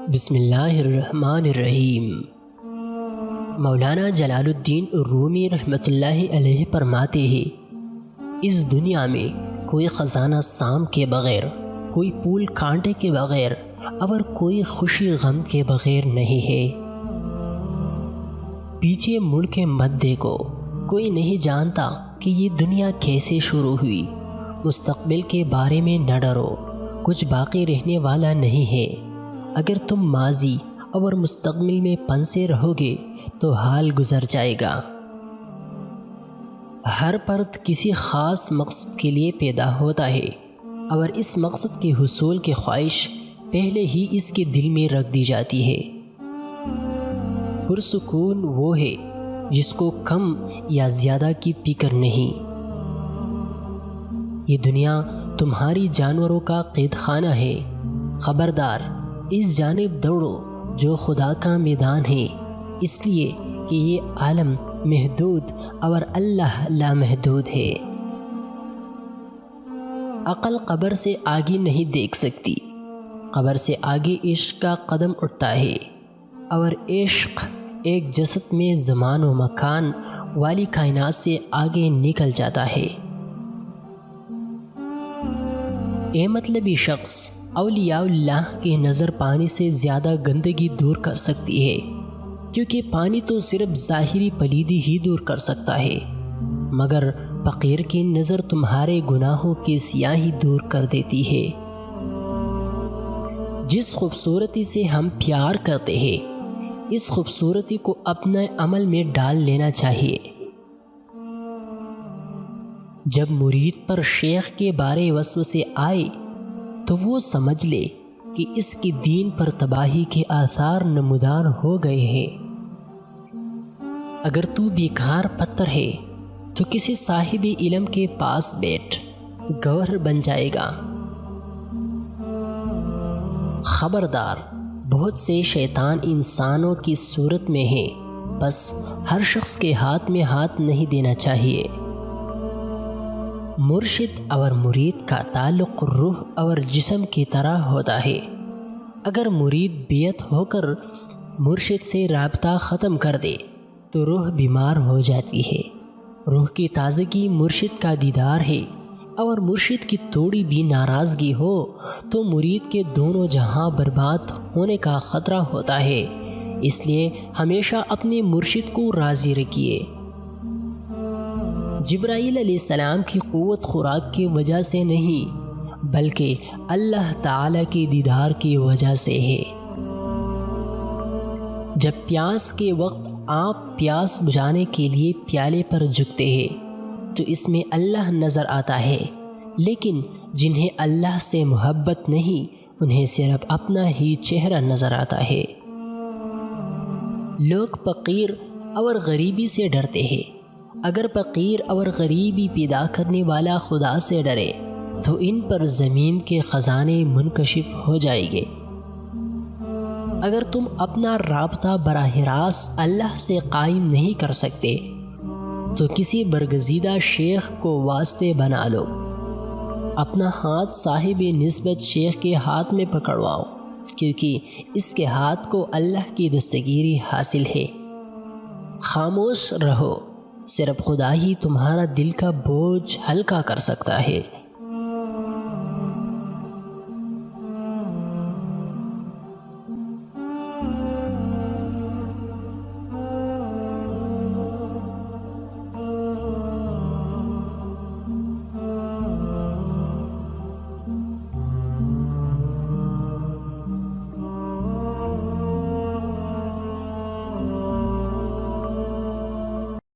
بسم اللہ الرحمن الرحیم۔ مولانا جلال الدین رومی رحمۃ اللہ علیہ فرماتے ہیں، اس دنیا میں کوئی خزانہ سام کے بغیر، کوئی پھول کانٹے کے بغیر اور کوئی خوشی غم کے بغیر نہیں ہے۔ پیچھے مڑ کے مت دیکھو، کوئی نہیں جانتا کہ یہ دنیا کیسے شروع ہوئی۔ مستقبل کے بارے میں نہ ڈرو، کچھ باقی رہنے والا نہیں ہے۔ اگر تم ماضی اور مستقبل میں پنسے رہو گے تو حال گزر جائے گا۔ ہر فرد کسی خاص مقصد کے لیے پیدا ہوتا ہے اور اس مقصد کے حصول کی خواہش پہلے ہی اس کے دل میں رکھ دی جاتی ہے۔ پرسکون وہ ہے جس کو کم یا زیادہ کی فکر نہیں۔ یہ دنیا تمہاری جانوروں کا قید خانہ ہے، خبردار اس جانب دوڑو جو خدا کا میدان ہے، اس لیے کہ یہ عالم محدود اور اللہ لامحدود ہے۔ عقل قبر سے آگے نہیں دیکھ سکتی، قبر سے آگے عشق کا قدم اٹھتا ہے، اور عشق ایک جسد میں زمان و مکان والی کائنات سے آگے نکل جاتا ہے۔ اے مطلبی شخص، اولیاء اللہ کی نظر پانی سے زیادہ گندگی دور کر سکتی ہے، کیونکہ پانی تو صرف ظاہری پلیدی ہی دور کر سکتا ہے، مگر فقیر کی نظر تمہارے گناہوں کی سیاہی دور کر دیتی ہے۔ جس خوبصورتی سے ہم پیار کرتے ہیں، اس خوبصورتی کو اپنے عمل میں ڈال لینا چاہیے۔ جب مرید پر شیخ کے بارے وسوسے آئے تو وہ سمجھ لے کہ اس کی دین پر تباہی کے آثار نمودار ہو گئے ہیں۔ اگر تو بیکار پتھر ہے تو کسی صاحب علم کے پاس بیٹھ، گوہر بن جائے گا۔ خبردار، بہت سے شیطان انسانوں کی صورت میں ہیں، بس ہر شخص کے ہاتھ میں ہاتھ نہیں دینا چاہیے۔ مرشد اور مرید کا تعلق روح اور جسم کی طرح ہوتا ہے۔ اگر مرید بیعت ہو کر مرشد سے رابطہ ختم کر دے تو روح بیمار ہو جاتی ہے۔ روح کی تازگی مرشد کا دیدار ہے، اور مرشد کی تھوڑی بھی ناراضگی ہو تو مرید کے دونوں جہاں برباد ہونے کا خطرہ ہوتا ہے۔ اس لیے ہمیشہ اپنے مرشد کو راضی رکھیے۔ جبرائیل علیہ السلام کی قوت خوراک کی وجہ سے نہیں، بلکہ اللہ تعالیٰ کی دیدار کی وجہ سے ہے۔ جب پیاس کے وقت آپ پیاس بجھانے کے لیے پیالے پر جھکتے ہیں تو اس میں اللہ نظر آتا ہے، لیکن جنہیں اللہ سے محبت نہیں، انہیں صرف اپنا ہی چہرہ نظر آتا ہے۔ لوگ فقیر اور غریبی سے ڈرتے ہیں۔ اگر فقیر اور غریبی پیدا کرنے والا خدا سے ڈرے تو ان پر زمین کے خزانے منکشف ہو جائیں گے۔ اگر تم اپنا رابطہ براہ راست اللہ سے قائم نہیں کر سکتے تو کسی برگزیدہ شیخ کو واسطے بنا لو۔ اپنا ہاتھ صاحب نسبت شیخ کے ہاتھ میں پکڑواؤ، کیونکہ اس کے ہاتھ کو اللہ کی دستگیری حاصل ہے۔ خاموش رہو، صرف خدا ہی تمہارا دل کا بوجھ ہلکا کر سکتا ہے۔